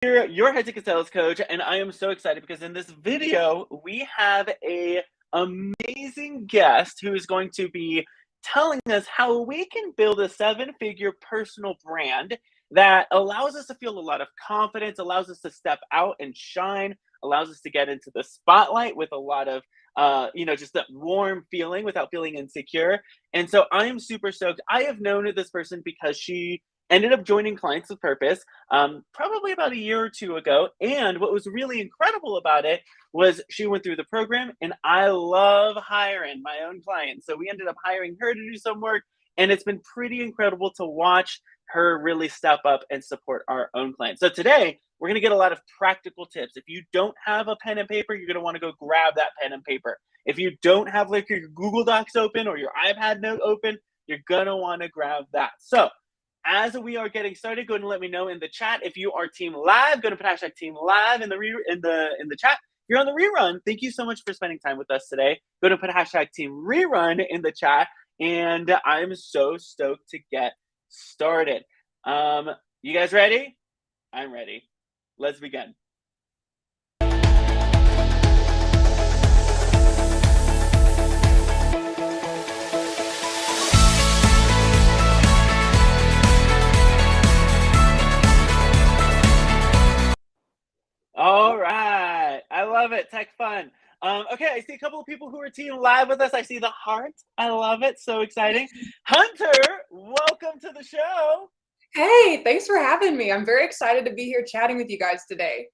here, your head ticket sales coach, and I am so excited because in this video, we have a amazing guest who is going to be telling us how we can build a seven-figure personal brand that allows us to feel a lot of confidence, allows us to step out and shine, allows us to get into the spotlight with a lot of just that warm feeling without feeling insecure. And so I am super stoked. I have known this person because she ended up joining Clients with Purpose probably about a year or two ago. And what was really incredible about it was she went through the program, and I love hiring my own clients. So we ended up hiring her to do some work, and it's been pretty incredible to watch her really step up and support our own clients. So today, we're going to get a lot of practical tips. If you don't have a pen and paper, you're going to want to go grab that pen and paper. If you don't have like your Google Docs open or your iPad note open, you're going to want to grab that. So as we are getting started, go ahead and let me know in the chat if you are team live. Go to put hashtag team live in the chat. If you're on the rerun, thank you so much for spending time with us today. Go to put hashtag team rerun in the chat, and I'm so stoked to get started. You guys ready? I'm ready. Let's begin. All right. I love it. Tech fun. Okay, I see a couple of people who are team live with us. I see the heart. I love it. So exciting. Hunter, welcome to the show. Hey, thanks for having me. I'm very excited to be here chatting with you guys today.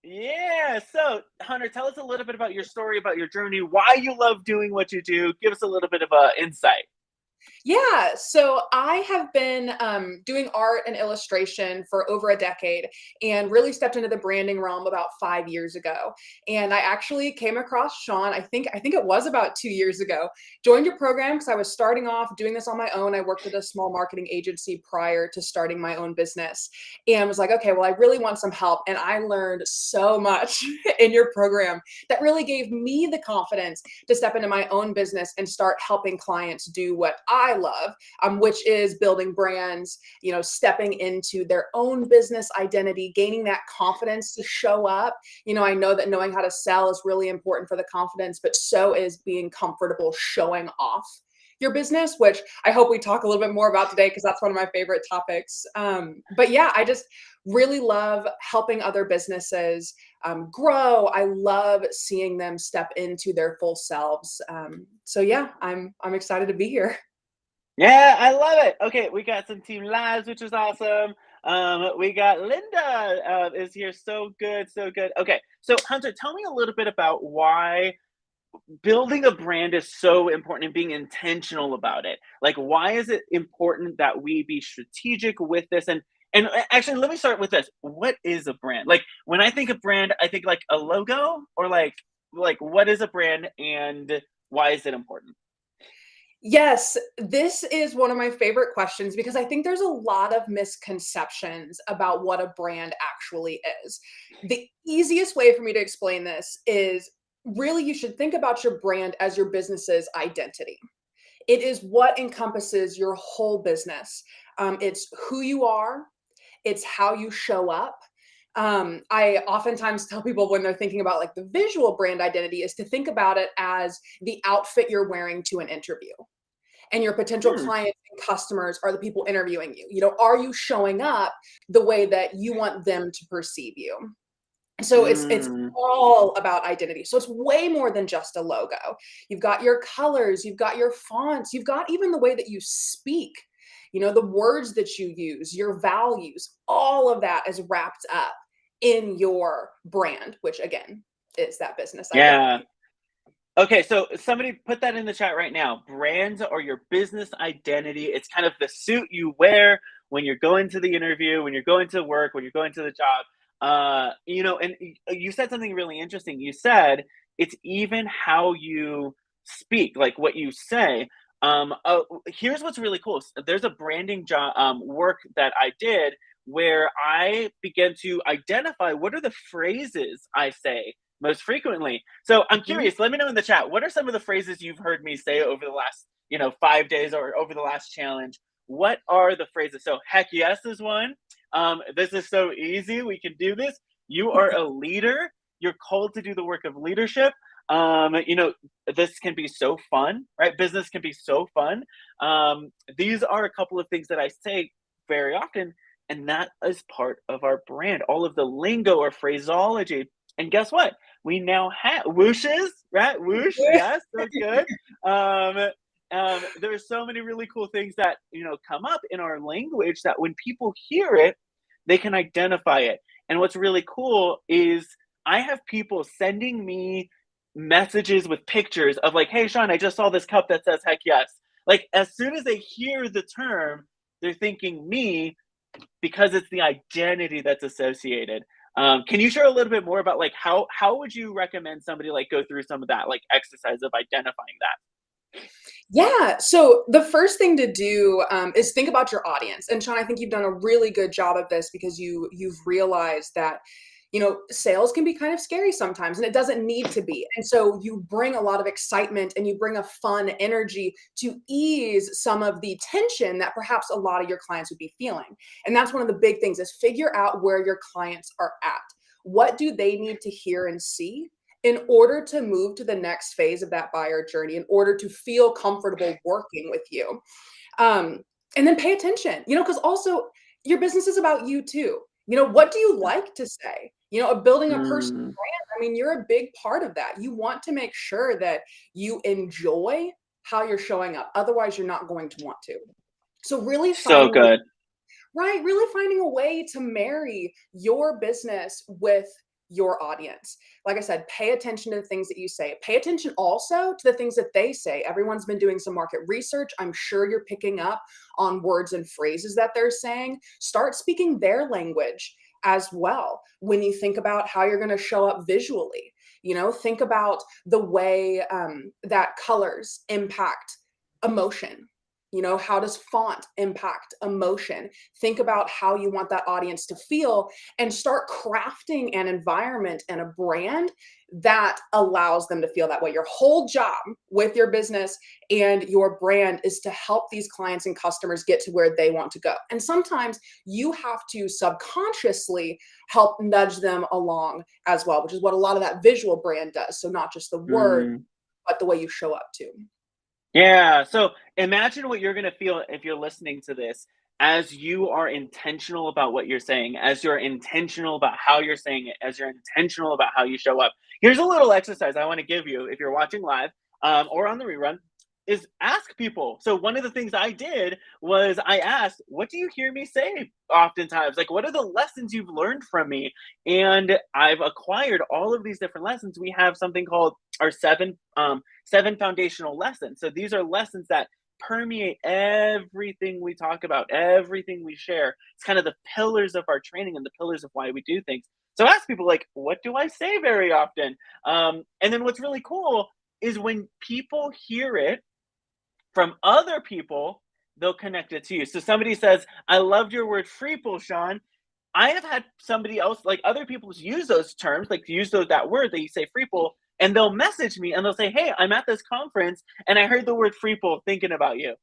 Yeah. So, Hunter, tell us a little bit about your story, about your journey, why you love doing what you do. Give us a little bit of insight. Yeah, so I have been doing art and illustration for over a decade and really stepped into the branding realm about 5 years ago. And I actually came across Shawn, I think it was about 2 years ago, joined your program because I was starting off doing this on my own. I worked at a small marketing agency prior to starting my own business and was like, okay, well, I really want some help. And I learned so much in your program that really gave me the confidence to step into my own business and start helping clients do what I love, which is building brands, stepping into their own business identity, gaining that confidence to show up. I know that knowing how to sell is really important for the confidence, but so is being comfortable showing off your business, which I hope we talk a little bit more about today because that's one of my favorite topics. But yeah, I just really love helping other businesses grow. I love seeing them step into their full selves. So yeah, I'm excited to be here. Yeah, I love it. Okay, we got some team lives, which is awesome. We got Linda is here. So good, so good. Okay, so Hunter, tell me a little bit about why building a brand is so important and being intentional about it. Like, why is it important that we be strategic with this? And actually, let me start with this. What is a brand? Like, when I think of brand, I think like a logo, or like what is a brand and why is it important? Yes, this is one of my favorite questions because I think there's a lot of misconceptions about what a brand actually is. The easiest way for me to explain this is really you should think about your brand as your business's identity. It is what encompasses your whole business. It's who you are, it's how you show up. I oftentimes tell people when they're thinking about like the visual brand identity is to think about it as the outfit you're wearing to an interview, and your potential Hmm. clients and customers are the people interviewing you. Are you showing up the way that you want them to perceive you? So it's Mm. all about identity. So it's way more than just a logo. You've got your colors, you've got your fonts, you've got even the way that you speak, the words that you use, your values, all of that is wrapped up in your brand, which again is that business Yeah. identity. Okay, so somebody put that in the chat right now. Brands are your business identity. It's kind of the suit you wear when you're going to the interview, when you're going to work, when you're going to the job. And you said something really interesting. You said it's even how you speak, like what you say. Here's what's really cool. There's a branding job work that I did where I began to identify what are the phrases I say most frequently. So I'm Mhm. curious, let me know in the chat, what are some of the phrases you've heard me say over the last, 5 days or over the last challenge? What are the phrases? So heck yes is one. This is so easy. We can do this. You are a leader. You're called to do the work of leadership. You know, this can be so fun, right? Business can be so fun. These are a couple of things that I say very often, and that is part of our brand, all of the lingo or phraseology. And guess what? We now have whooshes, right? Whoosh, yes, so good. There are so many really cool things that, you know, come up in our language that when people hear it, they can identify it. And what's really cool is I have people sending me messages with pictures of like, hey, Shawn, I just saw this cup that says heck yes. Like, as soon as they hear the term, they're thinking me because it's the identity that's associated. Can you share a little bit more about like how would you recommend somebody like go through some of that like exercise of identifying that? Yeah. So the first thing to do is think about your audience. And Shawn, I think you've done a really good job of this because you've realized that, you know, sales can be kind of scary sometimes, and it doesn't need to be. And so you bring a lot of excitement and you bring a fun energy to ease some of the tension that perhaps a lot of your clients would be feeling. And that's one of the big things, is figure out where your clients are at. What do they need to hear and see in order to move to the next phase of that buyer journey, in order to feel comfortable working with you? And then pay attention, you know, because also your business is about you too. You know, what do you like to say? You know, building a personal Mm, brand, I mean, you're a big part of that. You want to make sure that you enjoy how you're showing up. Otherwise, you're not going to want to. So really so finding a good. Right, really finding a way to marry your business with your audience. Like I said, pay attention to the things that you say. Pay attention also to the things that they say. Everyone's been doing some market research. I'm sure you're picking up on words and phrases that they're saying. Start speaking their language as well when you think about how you're going to show up visually. You know, think about the way that colors impact emotion. You know, how does font impact emotion? Think about how you want that audience to feel and start crafting an environment and a brand that allows them to feel that way. Your whole job with your business and your brand is to help these clients and customers get to where they want to go. And sometimes you have to subconsciously help nudge them along as well, which is what a lot of that visual brand does. So not just the word, Mm. but the way you show up too. Yeah. So imagine what you're going to feel if you're listening to this as you are intentional about what you're saying, as you're intentional about how you're saying it, as you're intentional about how you show up. Here's a little exercise I want to give you if you're watching live or on the rerun is ask people. So one of the things I did was I asked, what do you hear me say oftentimes? Like, what are the lessons you've learned from me? And I've acquired all of these different lessons. We have something called our seven foundational lessons. So these are lessons that permeate everything we talk about, everything we share. It's kind of the pillars of our training and the pillars of why we do things. So ask people like, what do I say very often? And then what's really cool is when people hear it from other people, they'll connect it to you. So somebody says, I loved your word freeple, Shawn. I have had somebody else, like other people use those terms, like use that word that you say freeple, and they'll message me and they'll say, hey, I'm at this conference and I heard the word freeple thinking about you.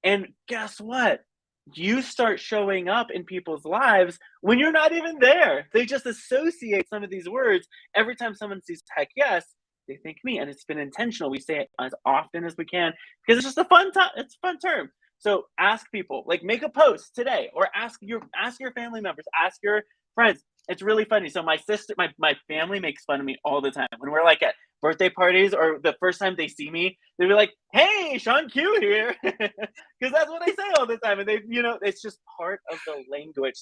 And guess what? You start showing up in people's lives when you're not even there. They just associate some of these words. Every time someone sees heck yes, they think me. And it's been intentional. We say it as often as we can because it's just a fun time. It's a fun term. So ask people, like make a post today or ask your family members, ask your friends. It's really funny. So my sister, my family makes fun of me all the time when we're like at birthday parties or the first time they see me, they'll be like, hey, ShawnQ here. Because that's what I say all the time. And they, you know, it's just part of the language.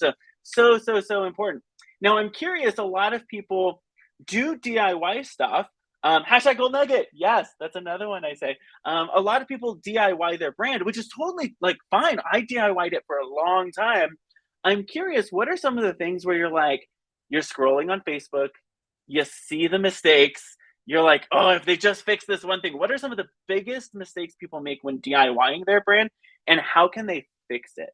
So important. Now I'm curious, a lot of people do DIY stuff. Hashtag gold nugget. Yes, that's another one I say. A lot of people DIY their brand, which is totally like fine. I DIY'd it for a long time. I'm curious, what are some of the things where you're like, you're scrolling on Facebook, you see the mistakes, you're like, oh, if they just fix this one thing. What are some of the biggest mistakes people make when DIYing their brand, and how can they fix it?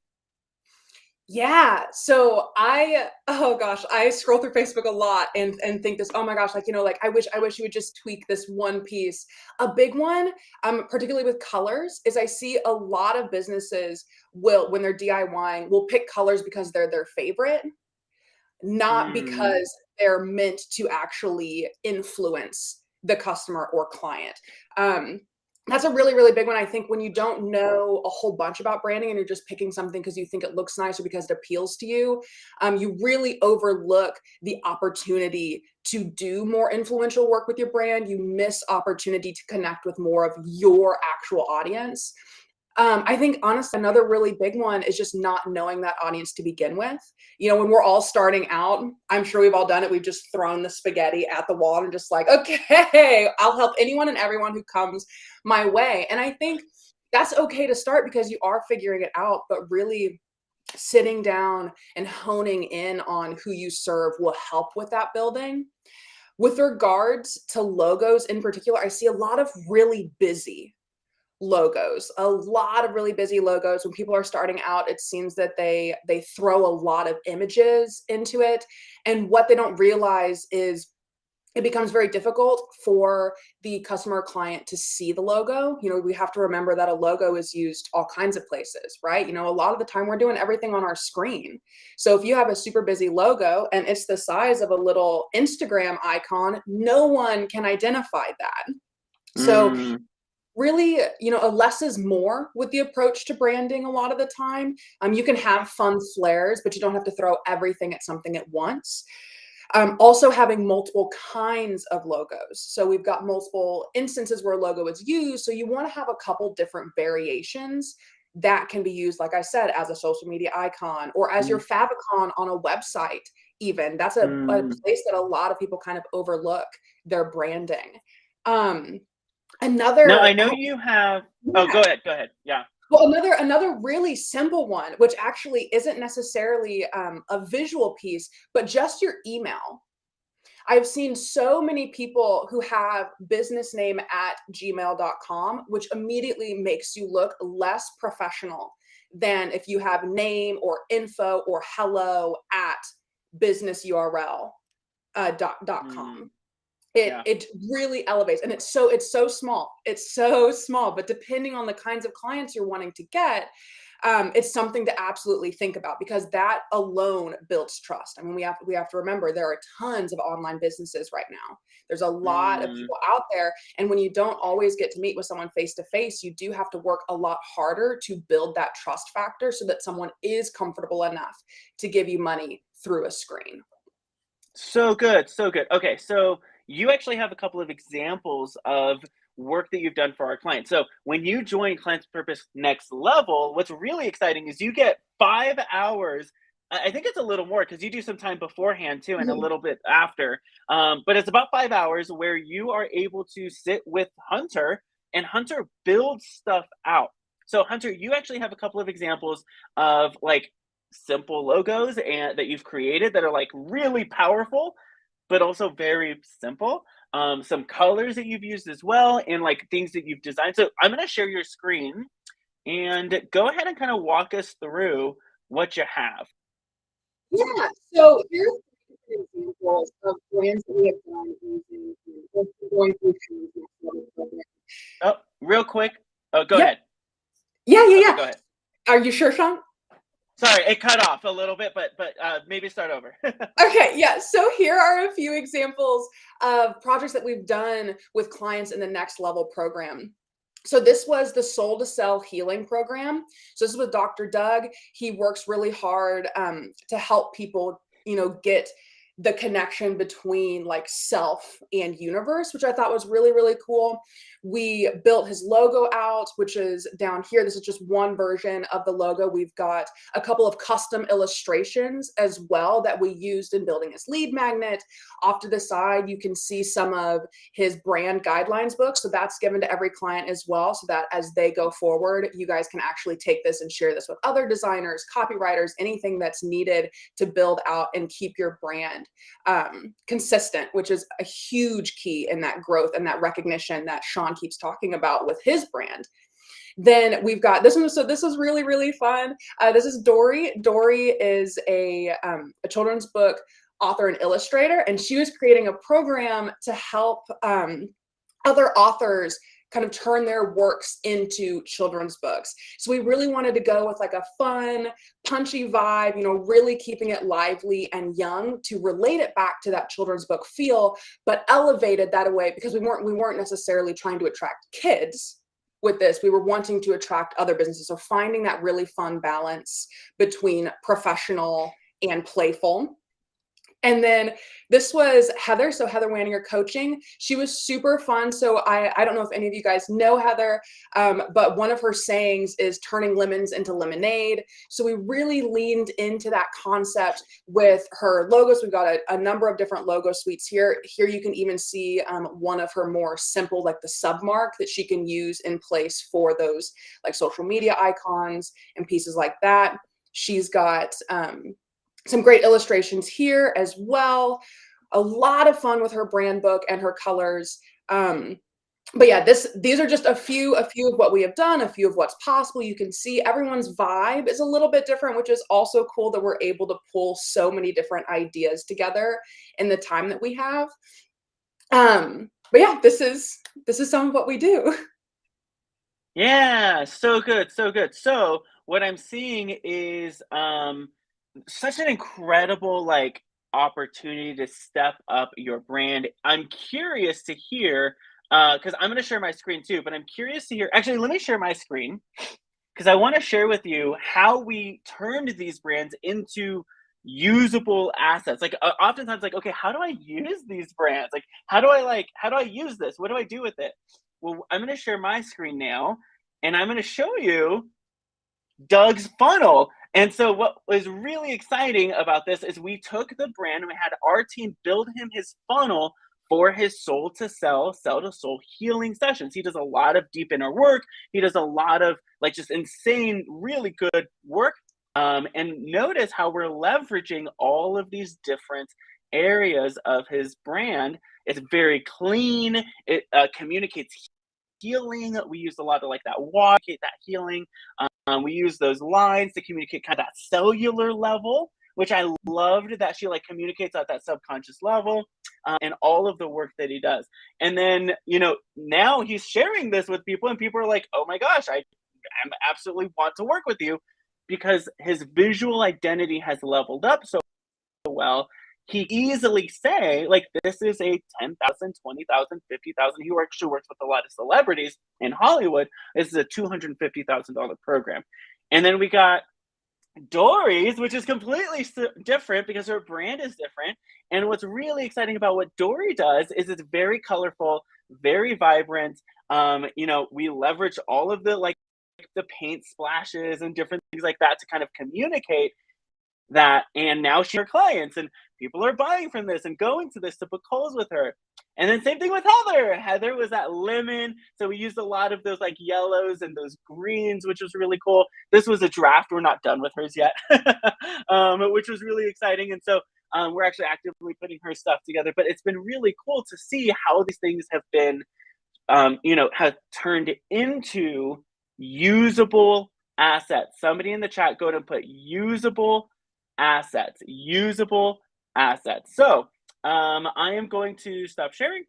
Yeah. So oh gosh, I scroll through Facebook a lot and think this, oh my gosh, like, like I wish you would just tweak this one piece. A big one, particularly with colors, is I see a lot of businesses will, when they're DIYing, will pick colors because they're their favorite, not Mm, because they're meant to actually influence the customer or client. Um, that's a really, really big one. I think when you don't know a whole bunch about branding and you're just picking something because you think it looks nice or because it appeals to you, you really overlook the opportunity to do more influential work with your brand. You miss opportunity to connect with more of your actual audience. I think honestly, another really big one is just not knowing that audience to begin with. When we're all starting out, I'm sure we've all done it. We've just thrown the spaghetti at the wall and just like, okay, I'll help anyone and everyone who comes my way. And I think that's okay to start because you are figuring it out, but really sitting down and honing in on who you serve will help with that building. With regards to logos in particular, I see a lot of really busy logos, a lot of really busy logos. When people are starting out, it seems that they throw a lot of images into it, and what they don't realize is it becomes very difficult for the customer or client to see the logo. We have to remember that a logo is used all kinds of places, right? A lot of the time we're doing everything on our screen. So if you have a super busy logo and it's the size of a little Instagram icon, no one can identify that. So mm. really, a less is more with the approach to branding a lot of the time. You can have fun flares, but you don't have to throw everything at something at once. Also having multiple kinds of logos. So we've got multiple instances where a logo is used. So you want to have a couple different variations that can be used, like I said, as a social media icon or as your Mm, favicon on a website even. That's a mm. place that a lot of people kind of overlook their branding. Um, Now I Another know you have. Oh, yeah. go ahead. Go ahead. Yeah. Well, another really simple one, which actually isn't necessarily a visual piece, but just your email. I've seen so many people who have business name at gmail.com, which immediately makes you look less professional than if you have name or info or hello at businessurl dot Mm, com. it yeah. it really elevates, and it's so small, but depending on the kinds of clients you're wanting to get, it's something to absolutely think about because that alone builds trust. I mean, we have to remember there are tons of online businesses right now. There's a lot of Mm. people out there, and when you don't always get to meet with someone face to face, you do have to work a lot harder to build that trust factor so that someone is comfortable enough to give you money through a screen. So good, so good. Okay, so you actually have a couple of examples of work that you've done for our clients. So when you join Clients Purpose Next Level, what's really exciting is you get 5 hours. I think it's a little more because you do some time beforehand too, and a Mhm. little bit after. But it's about 5 hours where you are able to sit with Hunter, and Hunter builds stuff out. So Hunter, you actually have a couple of examples of like simple logos and that you've created that are like really powerful, but also very simple. Some colors that you've used as well, and like things that you've designed. So I'm going to share your screen and go ahead and kind of walk us through what you have. Yeah. So here's some examples of brands that we have done using going through Sean's next level program. Oh, real quick. Oh, go Yep. ahead. Yeah, yeah, Okay, yeah. go ahead. Are you sure, Sean? Sorry, it cut off a little bit, but maybe start over. Okay, yeah. So here are a few examples of projects that we've done with clients in the next level program. So this was the Soul to Sell Healing program. So this is with Dr. Doug. He works really hard to help people, get the connection between like self and universe, which I thought was really, really cool. We built his logo out, which is down here. This is just one version of the logo. We've got a couple of custom illustrations as well that we used in building his lead magnet. Off to the side, you can see some of his brand guidelines book. So that's given to every client as well, so that as they go forward, you guys can actually take this and share this with other designers, copywriters, anything that's needed to build out and keep your brand consistent, which is a huge key in that growth and that recognition that Sean keeps talking about with his brand. Then we've got this one. So this was really, really fun. This is Dory. Dory is a children's book author and illustrator, and she was creating a program to help other authors kind of turn their works into children's books. So we really wanted to go with like a fun, punchy vibe, you know, really keeping it lively and young to relate it back to that children's book feel, but elevated that away because we weren't necessarily trying to attract kids with this. We were wanting to attract other businesses. So finding that really fun balance between professional and playful. And then this was Heather. So Heather Wanninger coaching. She was super fun. So I don't know if any of you guys know Heather, but one of her sayings is turning lemons into lemonade. So we really leaned into that concept with her logos. We've got a number of different logo suites here. Here you can even see one of her more simple, like the submark that she can use in place for those like social media icons and pieces like that. She's got some great illustrations here as well. A lot of fun with her brand book and her colors. But yeah, these are just a few of what we have done, a few of what's possible. You can see everyone's vibe is a little bit different, which is also cool that we're able to pull so many different ideas together in the time that we have. But yeah, this is some of what we do. Yeah, so good, so good. So what I'm seeing is such an incredible like opportunity to step up your brand. I'm curious to hear because I'm going to share my screen too, but I'm curious to hear. Actually, let me share my screen because I want to share with you how we turned these brands into usable assets. Like oftentimes like, okay, how do I use these brands? Like how do I use this? What do I do with it? Well, I'm going to share my screen now and I'm going to show you Doug's funnel. And so what was really exciting about this is we took the brand and we had our team build him his funnel for his soul to sell to soul healing sessions. He does a lot of deep inner work. He does a lot of like just insane, really good work. And notice how we're leveraging all of these different areas of his brand. It's very clean. It communicates healing. We used a lot of like that walk, that healing. We use those lines to communicate kind of that cellular level, which I loved that she like communicates at that subconscious level and all of the work that he does. And then, you know, now he's sharing this with people and people are like, oh my gosh, I absolutely want to work with you because his visual identity has leveled up so well. He easily say like this is a 10,000, 20,000, 50,000. He actually works with a lot of celebrities in Hollywood. This is a $250,000 program. And then we got Dory's, which is completely different because her brand is different. And what's really exciting about what Dory does is it's very colorful, very vibrant. You know, we leverage all of the like the paint splashes and different things like that to kind of communicate that. And now she's her clients and people are buying from this and going to this to book calls with her. And then same thing with Heather. Heather was that lemon. So we used a lot of those like yellows and those greens, which was really cool. This was a draft. We're not done with hers yet, which was really exciting. And so we're actually actively putting her stuff together. But it's been really cool to see how these things have been, you know, have turned into usable assets. Somebody in the chat, go ahead and put usable assets. So I am going to stop sharing.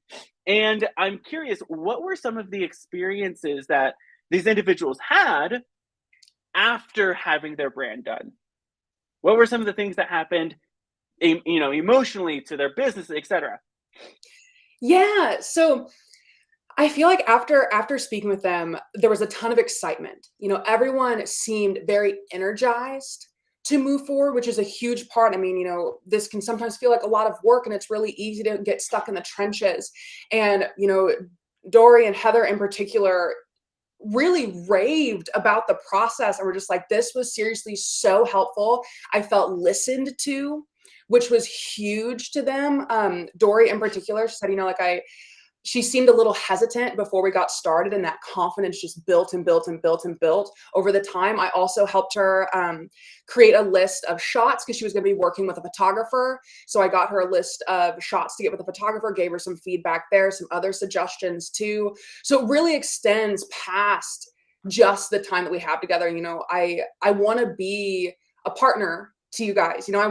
And I'm curious, what were some of the experiences that these individuals had after having their brand done? What were some of the things that happened, you know, emotionally to their business, etc.? Yeah. So I feel like after speaking with them, there was a ton of excitement. You know, everyone seemed very energized to move forward, which is a huge part. I mean, you know, this can sometimes feel like a lot of work and it's really easy to get stuck in the trenches. And, you know, Dory and Heather in particular really raved about the process and were just like, this was seriously so helpful. I felt listened to, which was huge to them. Dory in particular, she said, you know, like she seemed a little hesitant before we got started, and that confidence just built and built and built and built over the time. I also helped her create a list of shots because she was going to be working with a photographer. So I got her a list of shots to get with the photographer, gave her some feedback there, some other suggestions too. So it really extends past just the time that we have together. You know, I want to be a partner to you guys. You know, I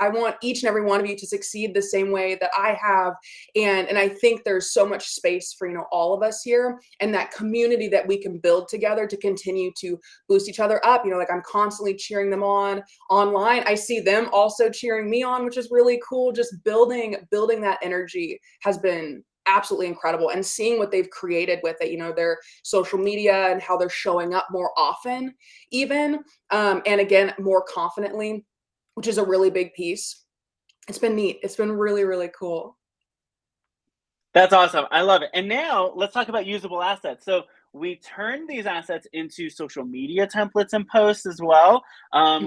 want each and every one of you to succeed the same way that I have. And I think there's so much space for, you know, all of us here, and that community that we can build together to continue to boost each other up. You know, like I'm constantly cheering them on online. I see them also cheering me on, which is really cool. Just building that energy has been absolutely incredible, and seeing what they've created with it, you know, their social media and how they're showing up more often even, and again, more confidently, which is a really big piece. It's been neat. It's been really, really cool. That's awesome. I love it. And now let's talk about usable assets. So we turn these assets into social media templates and posts as well.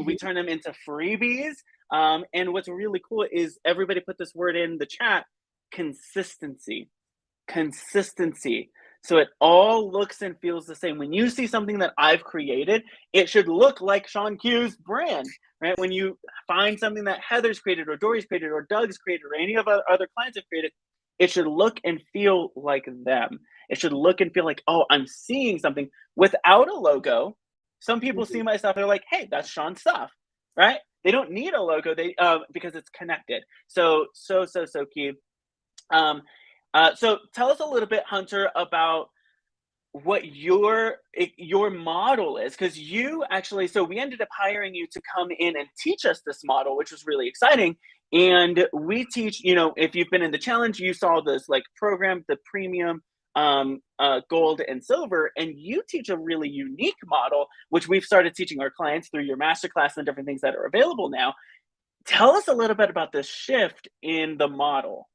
We turn them into freebies. And what's really cool is everybody put this word in the chat: consistency. Consistency. So it all looks and feels the same. When you see something that I've created, it should look like ShawnQ's brand, right? When you find something that Heather's created, or Dory's created, or Doug's created, or any of our other clients have created, it should look and feel like them. It should look and feel like, oh, I'm seeing something without a logo. Some people see my stuff, they're like, hey, that's Shawn's stuff, right? They don't need a logo, because it's connected. So key. So tell us a little bit, Hunter, about what your model is, because you actually, so we ended up hiring you to come in and teach us this model, which was really exciting. And we teach, you know, if you've been in the challenge, you saw this like program, the premium, gold and silver, and you teach a really unique model, which we've started teaching our clients through your masterclass and different things that are available now. Tell us a little bit about this shift in the model.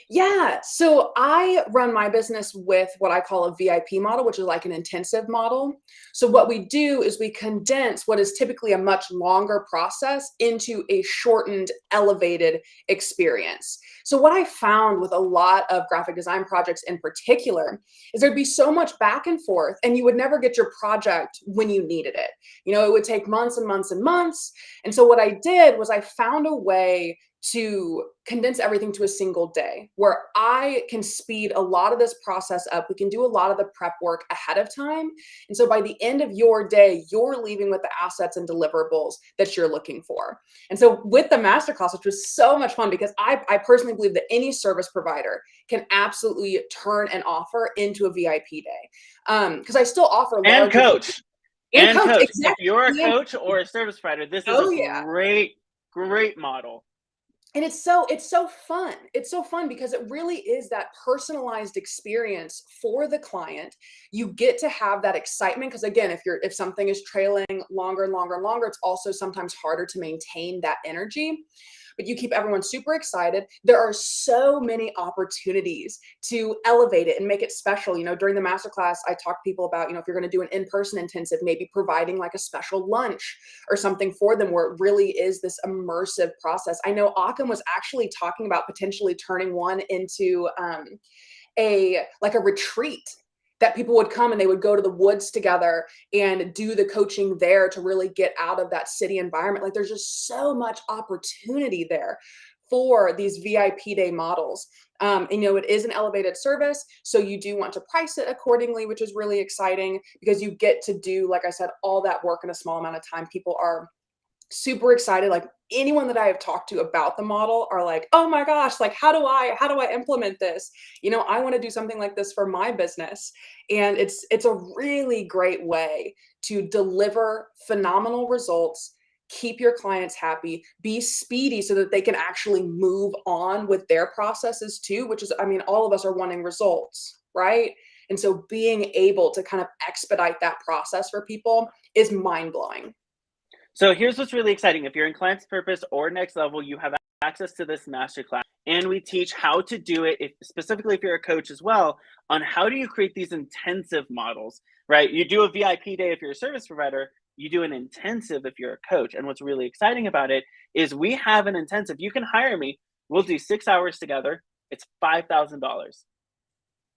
Yeah, so I run my business with what I call a VIP model, which is like an intensive model. So what we do is we condense what is typically a much longer process into a shortened, elevated experience. So what I found with a lot of graphic design projects in particular is there'd be so much back and forth, and you would never get your project when you needed it. You know, it would take months and months and months. And so what I did was I found a way to condense everything to a single day where I can speed a lot of this process up. We can do a lot of the prep work ahead of time. And so by the end of your day, you're leaving with the assets and deliverables that you're looking for. And so with the masterclass, which was so much fun, because I personally believe that any service provider can absolutely turn an offer into a VIP day. Because I still offer and coach. Exactly. If you're a coach or a service provider, this is great model. And it's so fun. It's so fun because it really is that personalized experience for the client. You get to have that excitement, because again, if something is trailing longer and longer and longer, it's also sometimes harder to maintain that energy. But you keep everyone super excited. There are so many opportunities to elevate it and make it special. You know, during the masterclass, I talk to people about, you know, if you're going to do an in-person intensive, maybe providing like a special lunch or something for them where it really is this immersive process. I know Akam was actually talking about potentially turning one into a retreat, that people would come and they would go to the woods together and do the coaching there to really get out of that city environment. Like there's just so much opportunity there for these VIP day models. And, you know, it is an elevated service, so you do want to price it accordingly, which is really exciting because you get to do, like I said, all that work in a small amount of time. People are super excited. Like anyone that I have talked to about the model are like, oh my gosh, like how do I implement this? You know, I want to do something like this for my business. And it's a really great way to deliver phenomenal results, keep your clients happy, be speedy so that they can actually move on with their processes too, which is, I mean, all of us are wanting results, right? And so being able to kind of expedite that process for people is mind-blowing. So here's what's really exciting. If you're in Client's Purpose or Next Level, you have access to this masterclass, and we teach how to do it, specifically if you're a coach as well, on how do you create these intensive models, right? You do a VIP day if you're a service provider, you do an intensive if you're a coach. And what's really exciting about it is we have an intensive. You can hire me. We'll do 6 hours together. It's $5,000.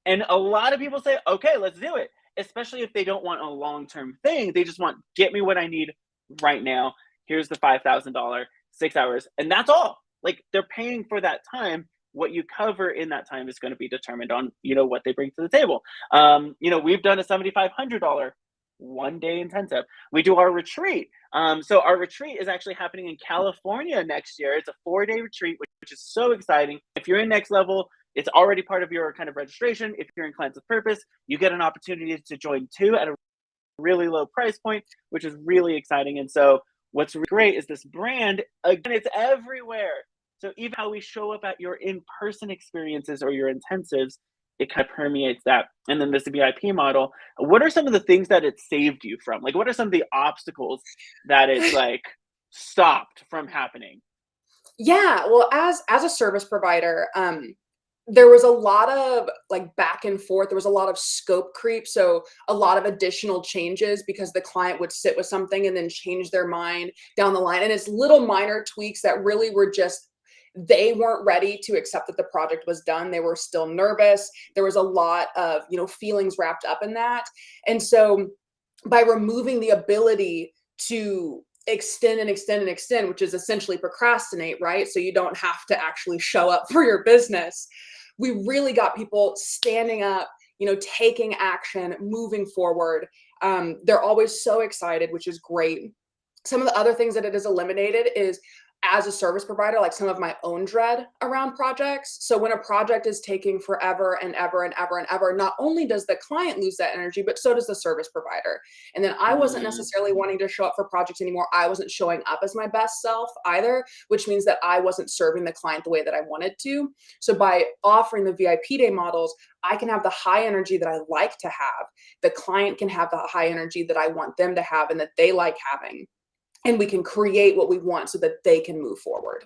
And a lot of people say, okay, let's do it, especially if they don't want a long-term thing. They just want, get me what I need right now. Here's the $5,000, 6 hours, and that's all. Like they're paying for that time. What you cover in that time is going to be determined on, you know, what they bring to the table. You know, we've done a $7,500 1-day intensive. We do our retreat. So our retreat is actually happening in California next year. It's a 4-day retreat, which is so exciting. If you're in Next Level, it's already part of your kind of registration. If you're in Clients with Purpose, you get an opportunity to join 2 at a really low price point, which is really exciting. And so what's great is this brand, again, it's everywhere. So even how we show up at your in-person experiences or your intensives, it kind of permeates that. And then this VIP model, what are some of the things that it saved you from? Like, what are some of the obstacles that it's like stopped from happening? Yeah, well, as a service provider, there was a lot of like back and forth. There was a lot of scope creep. So a lot of additional changes because the client would sit with something and then change their mind down the line. And it's little minor tweaks that really were just, they weren't ready to accept that the project was done. They were still nervous. There was a lot of, feelings wrapped up in that. And so by removing the ability to extend and extend and extend, which is essentially procrastinate, right? So you don't have to actually show up for your business. We really got people standing up, taking action, moving forward. They're always so excited, which is great. Some of the other things that it has eliminated is, as a service provider, like some of my own dread around projects. So when a project is taking forever and ever and ever and ever, not only does the client lose that energy, but so does the service provider. And then I wasn't necessarily wanting to show up for projects anymore. I wasn't showing up as my best self either, which means that I wasn't serving the client the way that I wanted to. So by offering the VIP day models, I can have the high energy that I like to have. The client can have the high energy that I want them to have and that they like having. And we can create what we want so that they can move forward.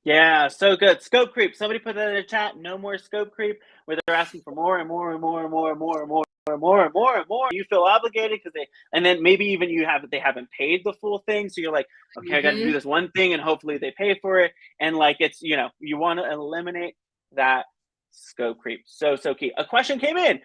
Yeah, so good. Scope creep. Somebody put that in the chat. No more scope creep, where they're asking for more and more and more and more and more and more and more and more and more. You feel obligated because and then maybe even they haven't paid the full thing. So you're like, okay, I got to do this one thing and hopefully they pay for it. And like, it's, you want to eliminate that scope creep. So key. A question came in.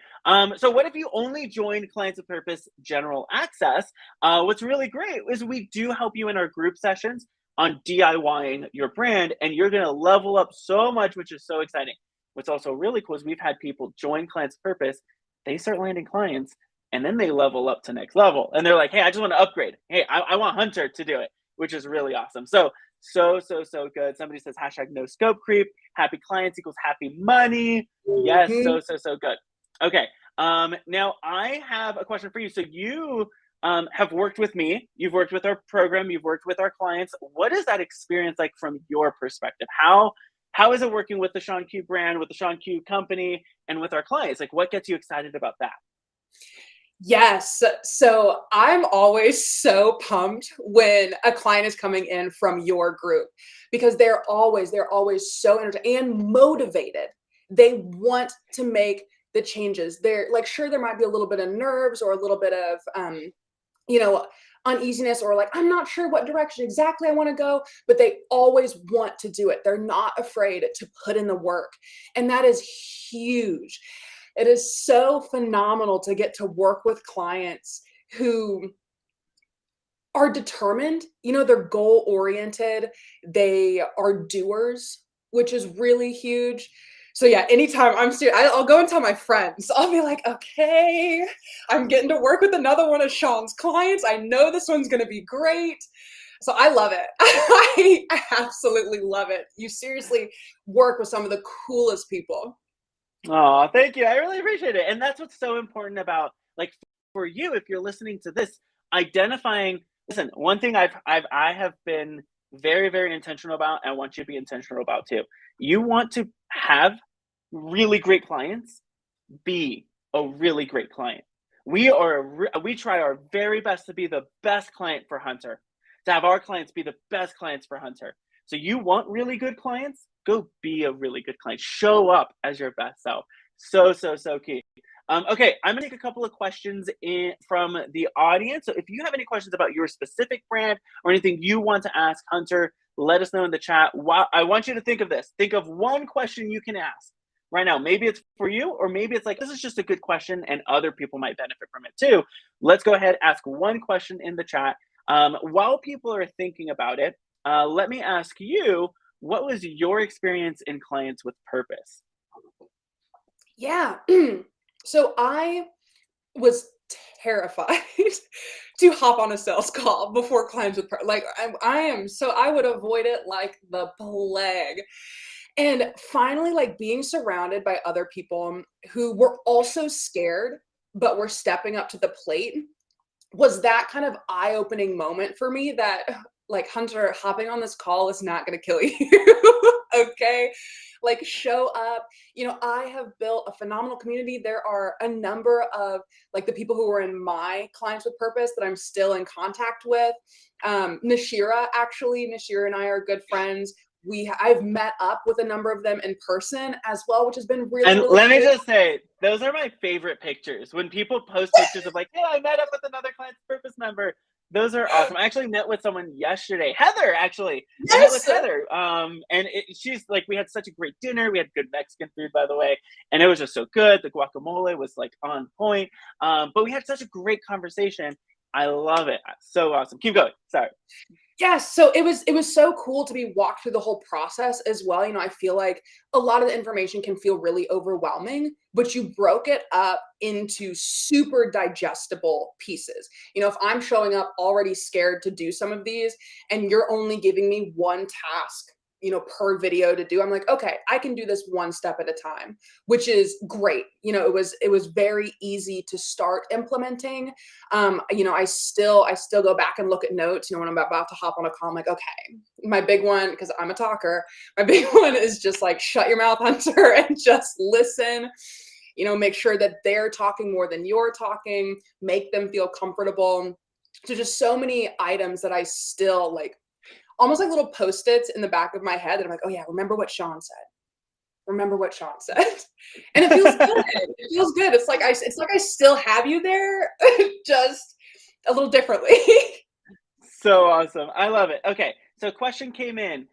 So what if you only joined Clients with Purpose General Access? What's really great is we do help you in our group sessions on DIYing your brand, and you're going to level up so much, which is so exciting. What's also really cool is we've had people join Clients with Purpose, they start landing clients, and then they level up to next level. And they're like, hey, I just want to upgrade. Hey, I want Hunter to do it, which is really awesome. So good. Somebody says #no scope creep. Happy clients equals happy money. Yes, so good. Okay. Now I have a question for you. So you have worked with me. You've worked with our program. You've worked with our clients. What is that experience like from your perspective? How is it working with the ShawnQ brand, with the ShawnQ company, and with our clients? Like, what gets you excited about that? Yes. So I'm always so pumped when a client is coming in from your group because they're always so energized and motivated. They want to make the changes. They're like, sure, there might be a little bit of nerves or a little bit of, uneasiness or like, I'm not sure what direction exactly I want to go, but they always want to do it. They're not afraid to put in the work. And that is huge. It is so phenomenal to get to work with clients who are determined, they're goal oriented, they are doers, which is really huge. So yeah, anytime I'll go and tell my friends. I'll be like, okay, I'm getting to work with another one of Shawn's clients. I know this one's going to be great. So I love it. I absolutely love it. You seriously work with some of the coolest people. Oh, thank you. I really appreciate it. And that's what's so important about, like, for you, if you're listening to this, identifying, listen, one thing I have been very, very intentional about, and I want you to be intentional about too. You want to have really great clients, be a really great client. We try our very best to be the best client for Hunter, to have our clients be the best clients for Hunter. So you want really good clients? Go be a really good client. Show up as your best self. So key. Okay, I'm gonna take a couple of questions from the audience. So if you have any questions about your specific brand or anything you want to ask Hunter, let us know in the chat. I want you to think of this. Think of one question you can ask right now. Maybe it's for you, or maybe it's like, this is just a good question and other people might benefit from it too. Let's go ahead, ask one question in the chat. While people are thinking about it, let me ask you, what was your experience in Clients with Purpose? Yeah. So I was terrified to hop on a sales call before clients would like I am so I would avoid it like the plague. And finally, like being surrounded by other people who were also scared but were stepping up to the plate was that kind of eye-opening moment for me that like, Hunter, hopping on this call is not going to kill you. Okay, like show up. I have built a phenomenal community. There are a number of like the people who were in my Clients with Purpose that I'm still in contact with. Nashira and I are good friends. I've met up with a number of them in person as well, which has been really, And really let me cute. just say, those are my favorite pictures. When people post pictures of like, yeah, I met up with another Clients with Purpose member. Those are awesome. I actually met with someone yesterday, Heather. Actually, I met with Yes. Heather. And she's like, we had such a great dinner. We had good Mexican food, by the way, and it was just so good. The guacamole was like on point. But we had such a great conversation. I love it. So awesome. Keep going. Sorry. Yes, so it was so cool to be walked through the whole process as well. I feel like a lot of the information can feel really overwhelming, but you broke it up into super digestible pieces. If I'm showing up already scared to do some of these and you're only giving me one task, per video to do, I'm like, okay, I can do this one step at a time, which is great. It was very easy to start implementing. I still go back and look at notes, when I'm about to hop on a call. I'm like, okay, my big one, because I'm a talker, my big one is just like, shut your mouth, Hunter, and just listen. Make sure that they're talking more than you're talking, make them feel comfortable. So just so many items that I still like, almost like little Post-its in the back of my head that I'm like, oh yeah, remember what Shawn said. Remember what Shawn said. And it feels good. It feels good. It's like I still have you there, just a little differently. So awesome. I love it. Okay. So a question came in,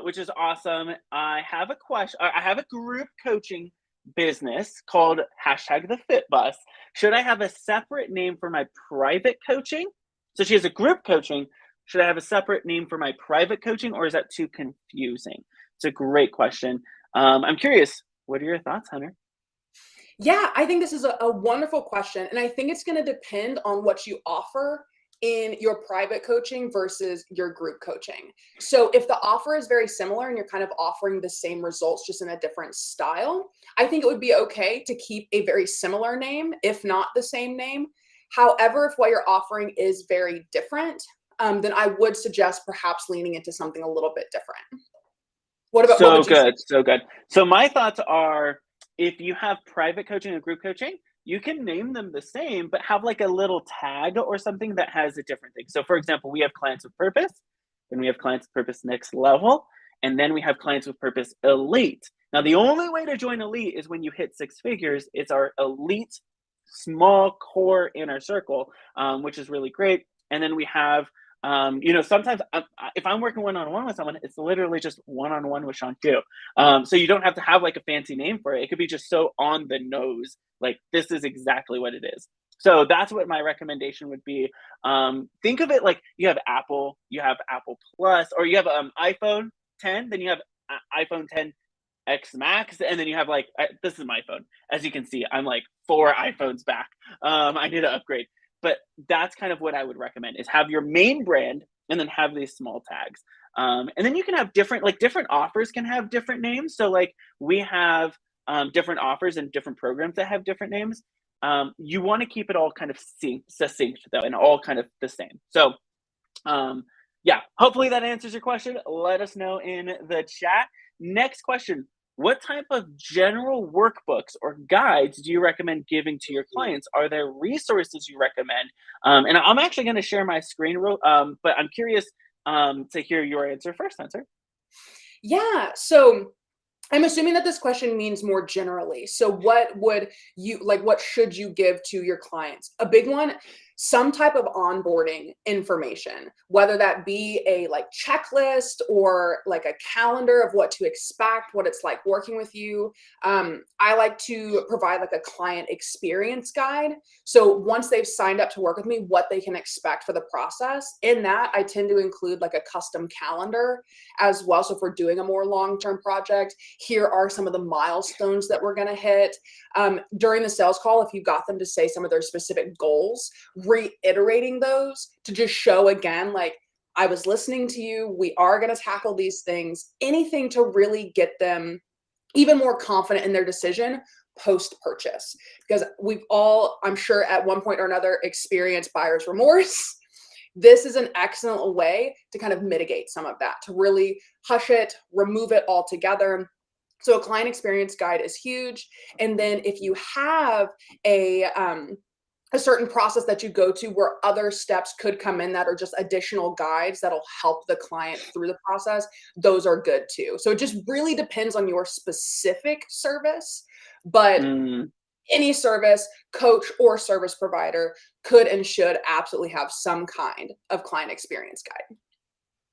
which is awesome. I have a question. I have a group coaching business called #TheFitBus. Should I have a separate name for my private coaching? So she has a group coaching. Should I have a separate name for my private coaching, or is that too confusing? It's a great question. I'm curious. What are your thoughts, Hunter? Yeah, I think this is a wonderful question. And I think it's going to depend on what you offer in your private coaching versus your group coaching. So if the offer is very similar and you're kind of offering the same results just in a different style, I think it would be okay to keep a very similar name, if not the same name. However, if what you're offering is very different, then I would suggest perhaps leaning into something a little bit different. What would you say? So good. So my thoughts are, if you have private coaching and group coaching, you can name them the same, but have like a little tag or something that has a different thing. So for example, we have Clients with Purpose, then we have Clients with Purpose Next Level, and then we have Clients with Purpose Elite. Now, the only way to join Elite is when you hit 6 figures. It's our elite small core inner circle, which is really great. And then we have sometimes if I'm working one-on-one with someone, it's literally just one-on-one with ShawnQ. So you don't have to have like a fancy name for it. It could be just so on the nose, like this is exactly what it is. So that's what my recommendation would be. Think of it like you have Apple Plus, or you have iPhone 10, then you have iPhone 10 X Max, and then you have like, this is my phone. As you can see, I'm like 4 iPhones back. I need to upgrade. But that's kind of what I would recommend, is have your main brand and then have these small tags. And then you can have different offers can have different names. So like we have different offers and different programs that have different names. You want to keep it all kind of succinct though, and all kind of the same. So yeah, hopefully that answers your question. Let us know in the chat. Next question. What type of general workbooks or guides do you recommend giving to your clients? Are there resources you recommend? And I'm actually going to share my screen, but I'm curious to hear your answer first, Hunter. Yeah, so I'm assuming that this question means more generally. So what should you give to your clients? A big one, some type of onboarding information, whether that be a like checklist or like a calendar of what to expect, what it's like working with you. I like to provide like a client experience guide. So once they've signed up to work with me, what they can expect for the process. In that, I tend to include like a custom calendar as well. So if we're doing a more long-term project, here are some of the milestones that we're going to hit. During the sales call, if you got them to say some of their specific goals, reiterating those to just show again, like, I was listening to you, we are going to tackle these things, anything to really get them even more confident in their decision post-purchase. Because we've all, I'm sure at one point or another, experienced buyer's remorse. This is an excellent way to kind of mitigate some of that, to really hush it, remove it altogether. So a client experience guide is huge. And then if you have a certain process that you go to where other steps could come in that are just additional guides that'll help the client through the process, those are good too. So it just really depends on your specific service, but any service, coach or service provider could and should absolutely have some kind of client experience guide.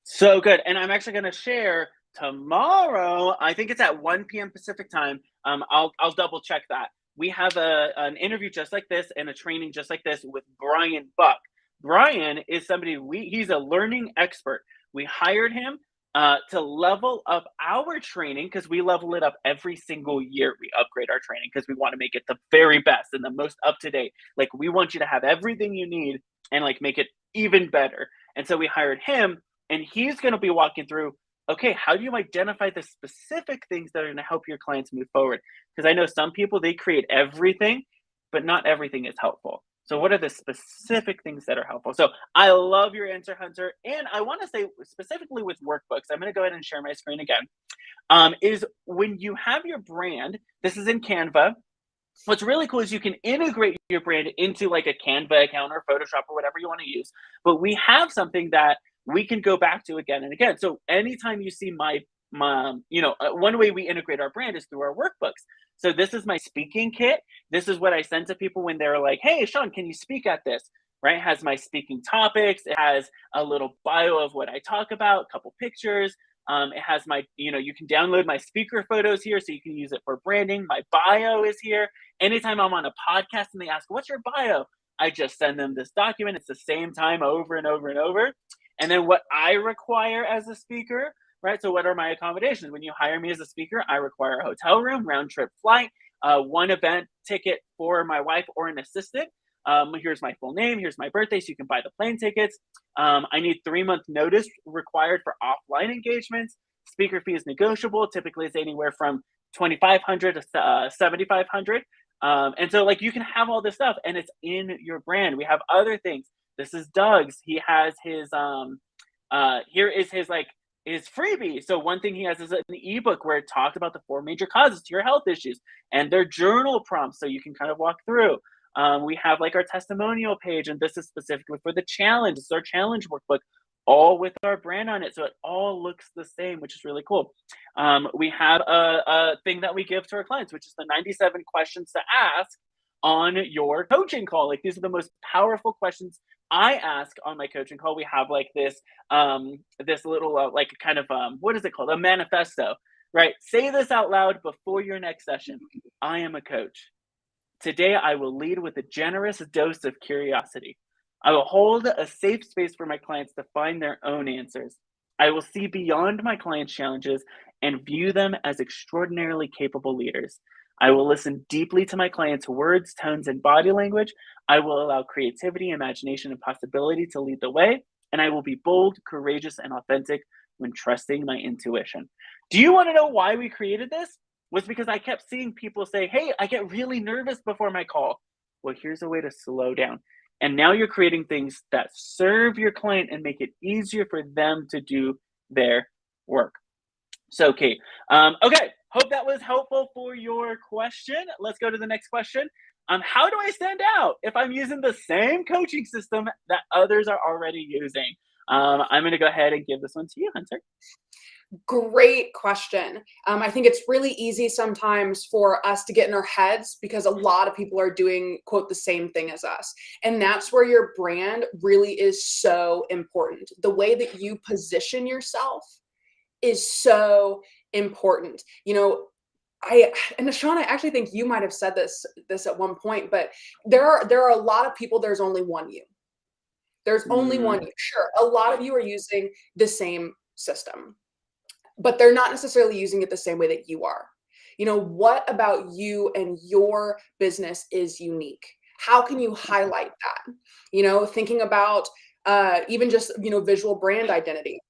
So good. And I'm actually going to share tomorrow, I think it's at 1 p.m. Pacific time. I'll double check that. We have an interview just like this and a training just like this with Brian Buck. Brian is somebody, he's a learning expert. We hired him to level up our training, because we level it up every single year. We upgrade our training because we want to make it the very best and the most up to date. Like, we want you to have everything you need and like make it even better. And so we hired him, and he's going to be walking through, okay, how do you identify the specific things that are going to help your clients move forward? Because I know some people, they create everything, but not everything is helpful. So what are the specific things that are helpful? So I love your answer, Hunter. And I want to say specifically with workbooks, I'm going to go ahead and share my screen again, is when you have your brand, this is in Canva. What's really cool is you can integrate your brand into like a Canva account or Photoshop or whatever you want to use. But we have something that we can go back to again and again. So anytime you see my one way we integrate our brand is through our workbooks. So this is my speaking kit. This is what I send to people when they're like, hey, Shawn, can you speak at this? Right? It has my speaking topics. It has a little bio of what I talk about, a couple pictures. It has my, you can download my speaker photos here so you can use it for branding. My bio is here. Anytime I'm on a podcast and they ask, what's your bio? I just send them this document. It's the same time over and over and over. And then what I require as a speaker, right? So what are my accommodations? When you hire me as a speaker, I require a hotel room, round trip flight, one event ticket for my wife or an assistant. Here's my full name. Here's my birthday, so you can buy the plane tickets. I need 3-month notice required for offline engagements. Speaker fee is negotiable. Typically, it's anywhere from $2,500 to $7,500. And so, like, you can have all this stuff, and it's in your brand. We have other things. This is Doug's. He has his here is his freebie. So one thing he has is an ebook where it talks about the 4 major causes to your health issues and their journal prompts, so you can kind of walk through. We have like our testimonial page, and this is specifically for the challenge. This is our challenge workbook, all with our brand on it, so it all looks the same, which is really cool. We have a thing that we give to our clients, which is the 97 questions to ask on your coaching call. Like, these are the most powerful questions I ask on my coaching call. We have like this this little like kind of what is it called? A manifesto, right? Say this out loud before your next session. I am a coach. Today I will lead with a generous dose of curiosity. I will hold a safe space for my clients to find their own answers. I will see beyond my clients' challenges and view them as extraordinarily capable leaders. I will listen deeply to my clients' words, tones, and body language. I will allow creativity, imagination, and possibility to lead the way. And I will be bold, courageous, and authentic when trusting my intuition. Do you want to know why we created this? Was because I kept seeing people say, hey, I get really nervous before my call. Well, here's a way to slow down. And now you're creating things that serve your client and make it easier for them to do their work. So, Kate, okay, hope that was helpful for your question. Let's go to the next question. How do I stand out if I'm using the same coaching system that others are already using? I'm going to go ahead and give this one to you, Hunter. Great question. I think it's really easy sometimes for us to get in our heads because a lot of people are doing, quote, the same thing as us. And that's where your brand really is so important. The way that you position yourself is so important. You know, and Shawn, I actually think you might have said this at one point, but there are a lot of people, there's only one you. There's only one you. Sure, a lot of you are using the same system, but they're not necessarily using it the same way that you are. You know, what about you and your business is unique? How can you highlight that? You know, thinking about even just, you know, visual brand identity.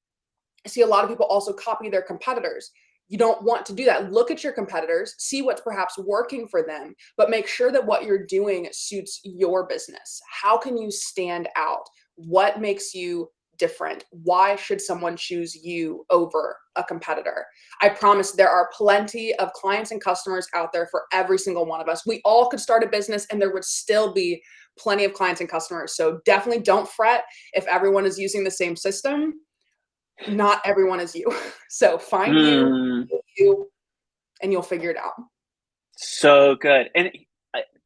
I see a lot of people also copy their competitors. You don't want to do that. Look at your competitors, see what's perhaps working for them, but make sure that what you're doing suits your business. How can you stand out? What makes you different? Why should someone choose you over a competitor? I promise there are plenty of clients and customers out there for every single one of us. We all could start a business and there would still be plenty of clients and customers. So definitely don't fret if everyone is using the same system. Not everyone is you. So find you, and you'll figure it out. So good. And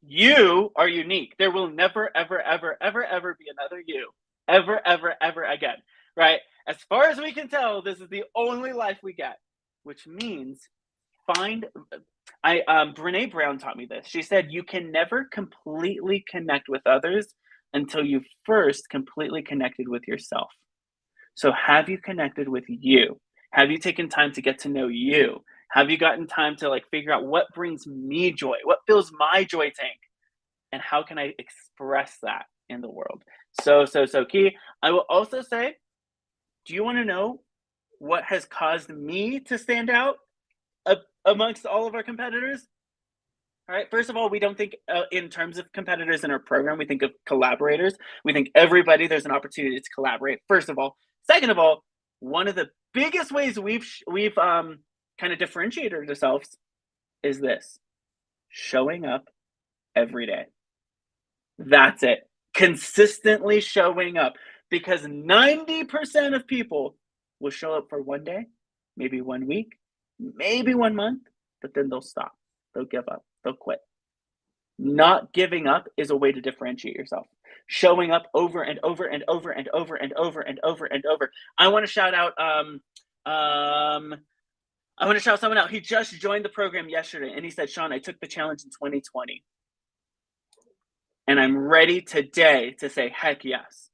you are unique. There will never, ever, ever, ever, ever be another you. Ever, ever, ever again. Right? As far as we can tell, this is the only life we get, which means Brene Brown taught me this. She said, you can never completely connect with others until you've first completely connected with yourself. So have you connected with you? Have you taken time to get to know you? Have you gotten time to figure out what brings me joy? What fills my joy tank? And how can I express that in the world? So key. I will also say, do you want to know what has caused me to stand out amongst all of our competitors? All right. First of all, we don't think in terms of competitors in our program. We think of collaborators. We think there's an opportunity to collaborate. First of all. Second of all, one of the biggest ways we've kind of differentiated ourselves is this: showing up every day. That's it. Consistently showing up, because 90% of people will show up for one day, maybe 1 week, maybe 1 month, but then they'll stop. They'll give up. They'll quit. Not giving up is a way to differentiate yourself. Showing up over and over and over and over and over and over and over. I want to shout out someone out. He just joined the program yesterday and he said, Shawn, I took the challenge in 2020. And I'm ready today to say, heck yes.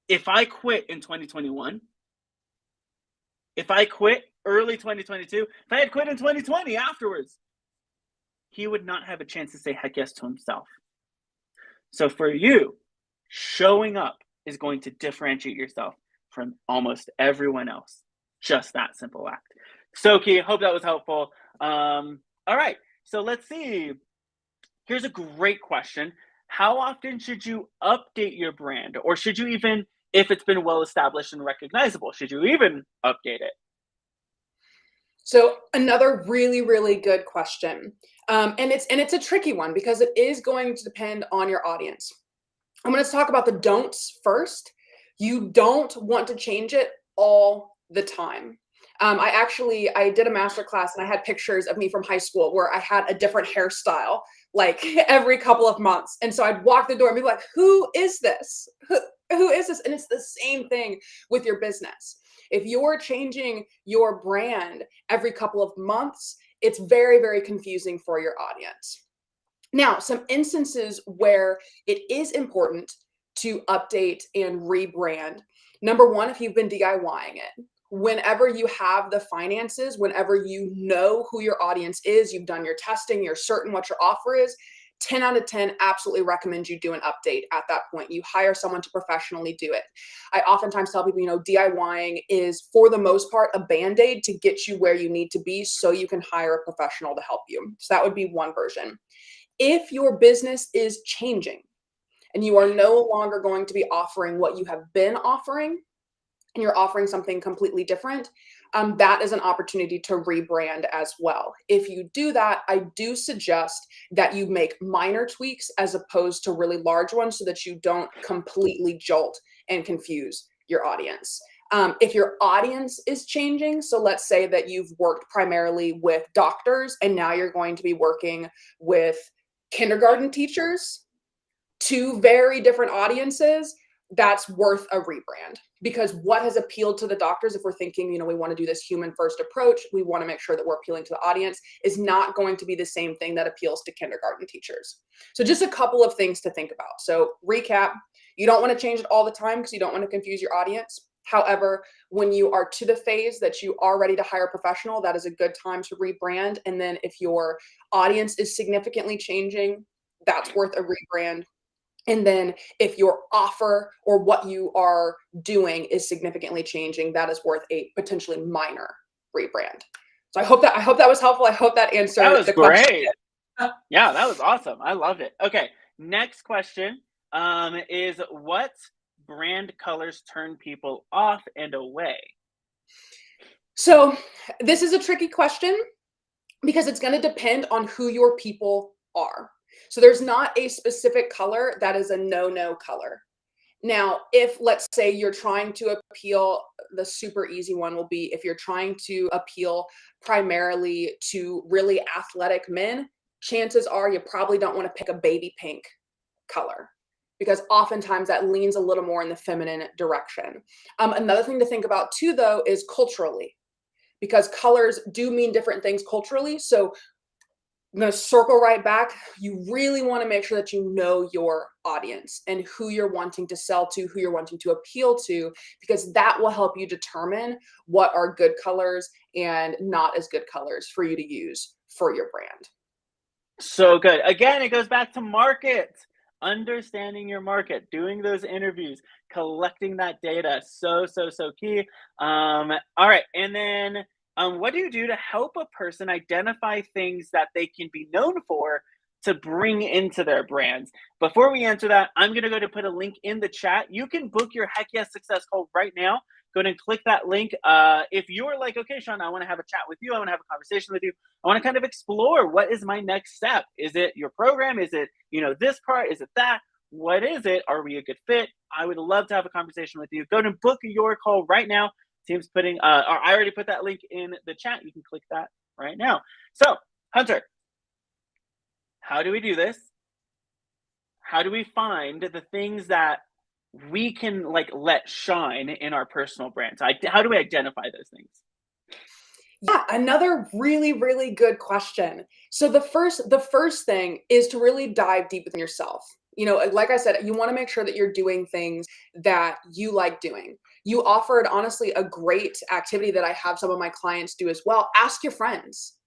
If I quit in 2021, if I quit early 2022, if I had quit in 2020 afterwards, he would not have a chance to say heck yes to himself. So for you, showing up is going to differentiate yourself from almost everyone else. Just that simple act. So key. Hope that was helpful. All right. So let's see. Here's a great question. How often should you update your brand? Or should you even, if it's been well established and recognizable, should you even update it? So another really, really good question. And it's a tricky one because it is going to depend on your audience. I'm going to talk about the don'ts first. You don't want to change it all the time. I did a masterclass and I had pictures of me from high school where I had a different hairstyle like every couple of months. And so I'd walk the door and be like, who is this? Who is this? And it's the same thing with your business. If you're changing your brand every couple of months, it's very, very confusing for your audience. Now, some instances where it is important to update and rebrand. Number one, if you've been DIYing it, whenever you have the finances, whenever you know who your audience is, you've done your testing, you're certain what your offer is, 10 out of 10 absolutely recommend you do an update at that point. You hire someone to professionally do it. I oftentimes tell people, DIYing is for the most part a Band-Aid to get you where you need to be so you can hire a professional to help you. So that would be one version. If your business is changing and you are no longer going to be offering what you have been offering and you're offering something completely different, that is an opportunity to rebrand as well. If you do that, I do suggest that you make minor tweaks as opposed to really large ones so that you don't completely jolt and confuse your audience. If your audience is changing, so let's say that you've worked primarily with doctors and now you're going to be working with kindergarten teachers, two very different audiences, that's worth a rebrand. Because what has appealed to the doctors, if we're thinking, we want to do this human first approach, we want to make sure that we're appealing to the audience, is not going to be the same thing that appeals to kindergarten teachers. So just a couple of things to think about. So recap, you don't want to change it all the time because you don't want to confuse your audience. However, when you are to the phase that you are ready to hire a professional, that is a good time to rebrand. And then if your audience is significantly changing, that's worth a rebrand. And then if your offer or what you are doing is significantly changing, that is worth a potentially minor rebrand. So I hope that was helpful. I hope that answered the question. That was great. Yeah, that was awesome. I loved it. Okay, next question is what brand colors turn people off and away? So this is a tricky question because it's going to depend on who your people are. So there's not a specific color that is a no-no color. Now, if let's say you're trying to appeal, the super easy one will be if you're trying to appeal primarily to really athletic men, chances are you probably don't want to pick a baby pink color because oftentimes that leans a little more in the feminine direction. Another thing to think about too, though, is culturally, because colors do mean different things culturally. So I'm going to circle right back. You really want to make sure that you know your audience and who you're wanting to sell to, who you're wanting to appeal to, because that will help you determine what are good colors and not as good colors for you to use for your brand. So good. Again, it goes back to market. Understanding your market, doing those interviews, collecting that data. So key. All right. And then what do you do to help a person identify things that they can be known for to bring into their brands? Before we answer that, I'm going to go to put a link in the chat. You can book your Heck Yes Success call right now. Go ahead and click that link. If you're like, okay, Shawn, I want to have a chat with you. I want to have a conversation with you. I want to kind of explore what is my next step. Is it your program? Is it, this part? Is it that? What is it? Are we a good fit? I would love to have a conversation with you. Go ahead and book your call right now. Team's putting, I already put that link in the chat. You can click that right now. So, Hunter, how do we do this? How do we find the things that we can let shine in our personal brands? How do we identify those things? Yeah, another really, really good question. So the first thing is to really dive deep within yourself. Like I said, you want to make sure that you're doing things that you like doing. You offered, honestly, a great activity that I have some of my clients do as well. Ask your friends,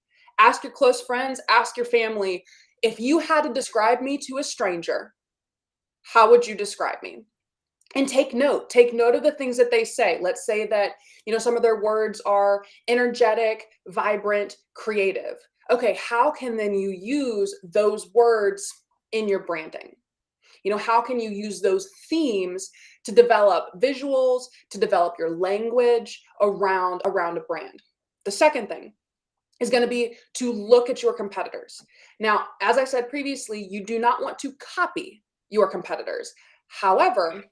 ask your close friends, ask your family. If you had to describe me to a stranger, how would you describe me? And take note of the things that they say. Let's say that, some of their words are energetic, vibrant, creative. Okay, how can then you use those words in your branding? How can you use those themes to develop visuals, to develop your language around a brand? The second thing is going to be to look at your competitors. Now, as I said previously, you do not want to copy your competitors. However,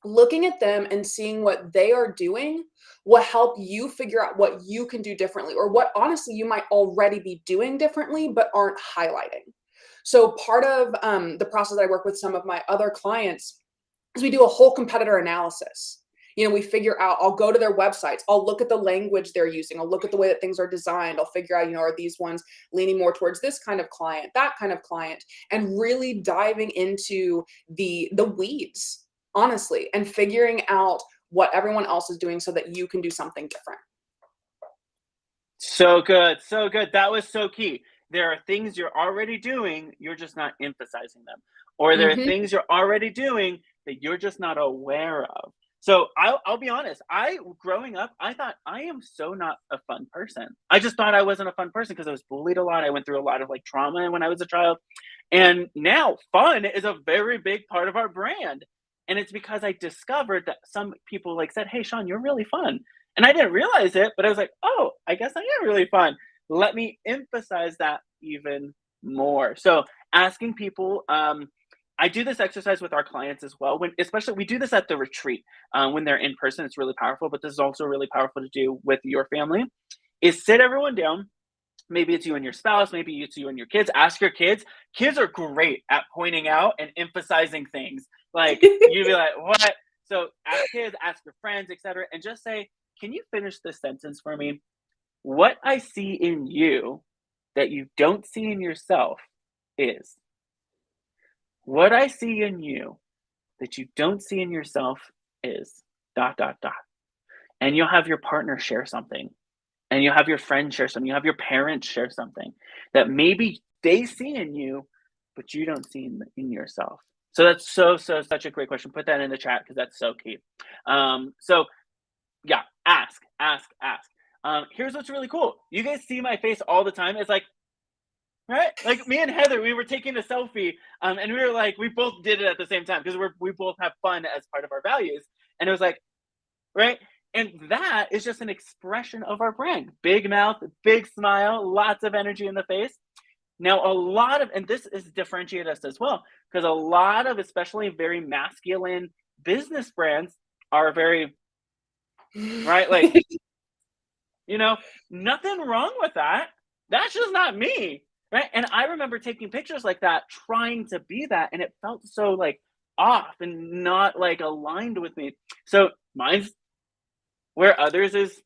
looking at them and seeing what they are doing will help you figure out what you can do differently, or what honestly you might already be doing differently but aren't highlighting. So part of the process that I work with some of my other clients is we do a whole competitor analysis. We figure out, I'll go to their websites, I'll look at the language they're using, I'll look at the way that things are designed, I'll figure out, are these ones leaning more towards this kind of client, that kind of client, and really diving into the weeds, honestly, and figuring out what everyone else is doing so that you can do something different. So good. That was so key. There are things you're already doing, you're just not emphasizing them. Or there are things you're already doing that you're just not aware of. So I'll be honest, growing up, I thought I am so not a fun person. I just thought I wasn't a fun person because I was bullied a lot. I went through a lot of trauma when I was a child. And now fun is a very big part of our brand. And it's because I discovered that some people said, hey, Shawn, you're really fun. And I didn't realize it, but I was like, oh, I guess I am really fun. Let me emphasize that even more. So asking people, I do this exercise with our clients as well. When, especially, we do this at the retreat when they're in person. It's really powerful, but this is also really powerful to do with your family. Is sit everyone down. Maybe it's you and your spouse. Maybe it's you and your kids. Ask your kids. Kids are great at pointing out and emphasizing things. Like you'd be like, "What?" So ask kids, ask your friends, etc., and just say, "Can you finish this sentence for me? What I see in you that you don't see in yourself is." What I see in you that you don't see in yourself is dot dot dot. And you'll have your partner share something, and you'll have your friend share something, you'll have your parents share something that maybe they see in you, but you don't see in yourself. So that's such a great question. Put that in the chat because that's so key. So yeah, ask, ask, ask. Here's what's really cool. You guys see my face all the time. It's like, right? Like me and Heather, we were taking a selfie, and we were like, we both did it at the same time because we both have fun as part of our values. And it was like, right? And that is just an expression of our brand. Big mouth, big smile, lots of energy in the face. Now, a lot of, and this is differentiate us as well, because a lot of, especially very masculine business brands are very, right? Like, nothing wrong with that. That's just not me. Right. And I remember taking pictures like that, trying to be that. And it felt so like off and not like aligned with me. So mine's where others is,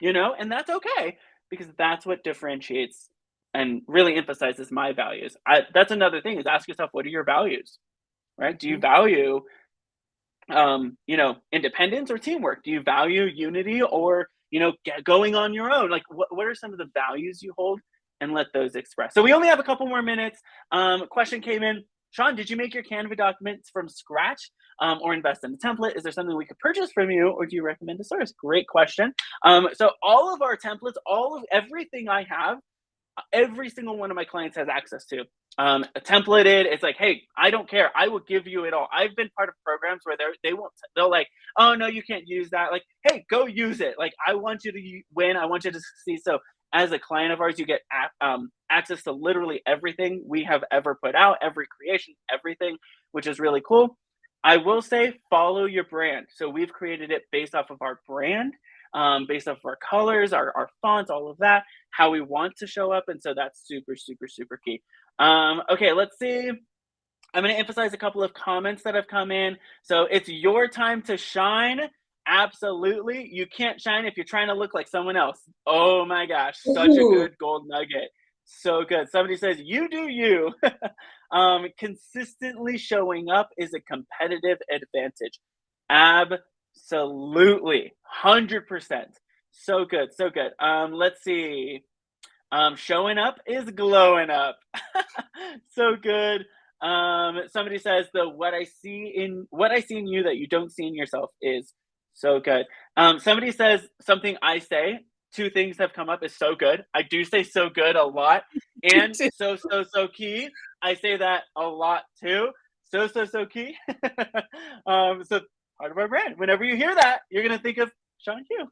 and that's okay because that's what differentiates and really emphasizes my values. That's another thing is ask yourself, what are your values? Right? Do you value, independence or teamwork? Do you value unity or, going on your own? Like what are some of the values you hold? And let those express. So we only have a couple more minutes. Question came in. Shawn, did you make your Canva documents from scratch or invest in a template? Is there something we could purchase from you or do you recommend a source? Great question. So all of our templates, everything I have, every single one of my clients has access to. Templated, it's like, hey, I don't care. I will give you it all. I've been part of programs where they'll like, oh no, you can't use that. Like, hey, go use it. Like, I want you to win. I want you to succeed. So as a client of ours, you get access to literally everything we have ever put out, every creation, everything, which is really cool. I will say follow your brand. So we've created it based off of our brand, based off of our colors, our fonts, all of that, how we want to show up. And so that's super, super, super key. Okay, let's see. I'm going to emphasize a couple of comments that have come in. So it's your time to shine. Absolutely. You can't shine if you're trying to look like someone else. Oh my gosh. Such a good gold nugget. So good. Somebody says, you do you. Consistently showing up is a competitive advantage. Absolutely. 100%. So good. So good. Let's see. Showing up is glowing up. So good. Somebody says what I see in you that you don't see in yourself is so good. Somebody says something I say, two things have come up is so good. I do say so good a lot. And so key. I say that a lot too. So key. So part of our brand. Whenever you hear that, you're going to think of ShawnQ.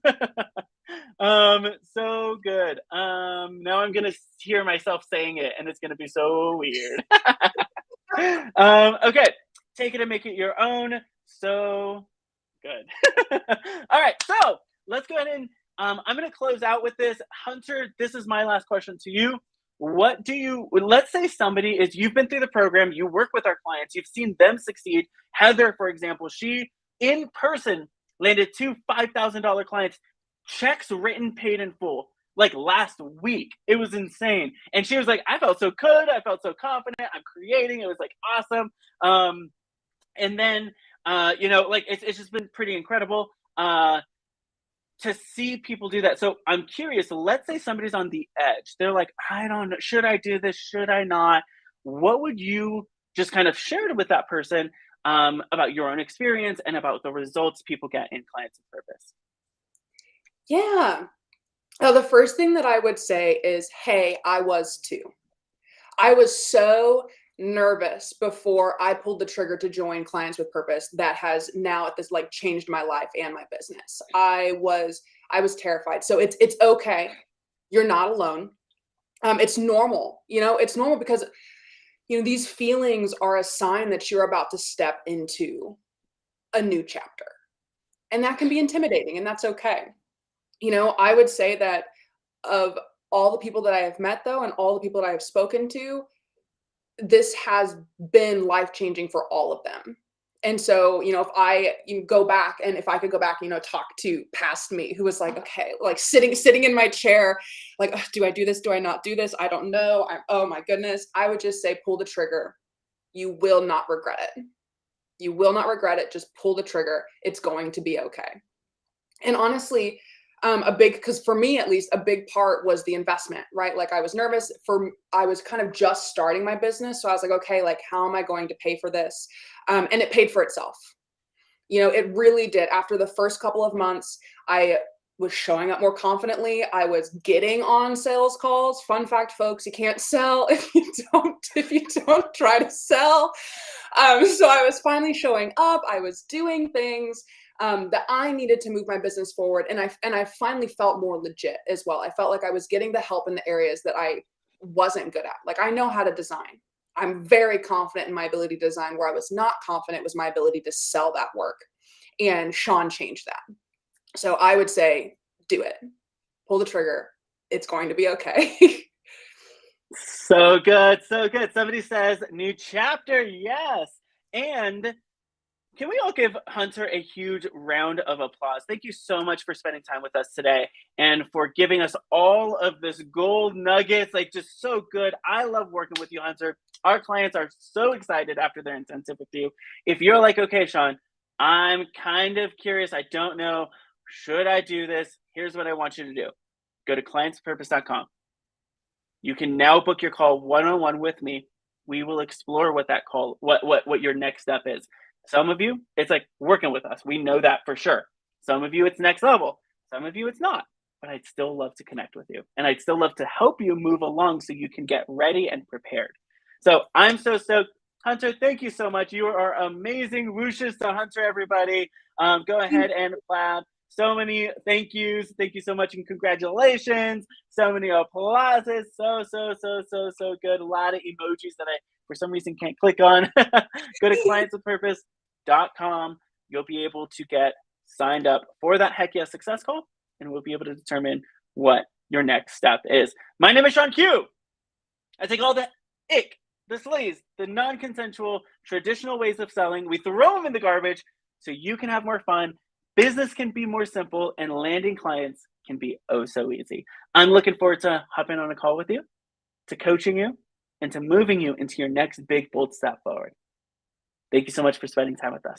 So good. Now I'm going to hear myself saying it and it's going to be so weird. Okay. Take it and make it your own. So good. All right. So let's go ahead and I'm going to close out with this. Hunter, this is my last question to you. Let's say you've been through the program, you work with our clients, you've seen them succeed. Heather, for example, she in person landed 2 $5,000 clients, checks written, paid in full, like last week. It was insane. And she was like, I felt so good. I felt so confident. I'm creating. It was like awesome. And then, it's just been pretty incredible to see people do that. So I'm curious, let's say somebody's on the edge. They're like, I don't know. Should I do this? Should I not? What would you just kind of share with that person about your own experience and about the results people get in Clients of Purpose? Yeah. The first thing that I would say is, hey, I was too. I was so nervous before I pulled the trigger to join Clients with Purpose that has now at this like changed my life and my business. I was terrified. So it's okay. You're not alone. It's normal. It's normal because these feelings are a sign that you're about to step into a new chapter. And that can be intimidating, and that's okay. I would say that of all the people that I have met, though, and all the people that I have spoken to, this has been life-changing for all of them. And so, if I go back, and if I could go back, talk to past me who was like, okay, like sitting in my chair, like, "Ugh, do I do this? Do I not do this? I don't know. Oh my goodness." I would just say, pull the trigger. You will not regret it. You will not regret it. Just pull the trigger. It's going to be okay. And honestly, because for me at least, a big part was the investment, right? Like I was nervous I was kind of just starting my business. So I was like, okay, like how am I going to pay for this? And it paid for itself. It really did. After the first couple of months, I was showing up more confidently. I was getting on sales calls. Fun fact, folks, you can't sell if you don't try to sell. So I was finally showing up. I was doing things that I needed to move my business forward. And I finally felt more legit as well. I felt like I was getting the help in the areas that I wasn't good at. Like I know how to design. I'm very confident in my ability to design. Where I was not confident was my ability to sell that work. And Shawn changed that. So I would say, do it. Pull the trigger. It's going to be okay. So good, so good. Somebody says new chapter, yes. And can we all give Hunter a huge round of applause? Thank you so much for spending time with us today and for giving us all of this gold nuggets, like just so good. I love working with you, Hunter. Our clients are so excited after their intensive with you. If you're like, okay, Shawn, I'm kind of curious. I don't know. Should I do this? Here's what I want you to do. Go to clientswithpurpose.com. You can now book your call one-on-one with me. We will explore what that call, what your next step is. Some of you, it's like working with us. We know that for sure. Some of you, it's next level. Some of you, it's not. But I'd still love to connect with you. And I'd still love to help you move along so you can get ready and prepared. So I'm so stoked. Hunter, thank you so much. You are amazing. Whooshes to Hunter, everybody. Go ahead and clap. So many thank yous. Thank you so much and congratulations. So many applauses. So good. A lot of emojis that I, for some reason, can't click on. Go to clientswithpurpose.com. You'll be able to get signed up for that Heck Yes Success Call, and we'll be able to determine what your next step is. My name is ShawnQ. I take all the ick, the sleaze, the non-consensual, traditional ways of selling. We throw them in the garbage so you can have more fun. Business can be more simple, and landing clients can be oh so easy. I'm looking forward to hopping on a call with you, to coaching you, and to moving you into your next big, bold step forward. Thank you so much for spending time with us.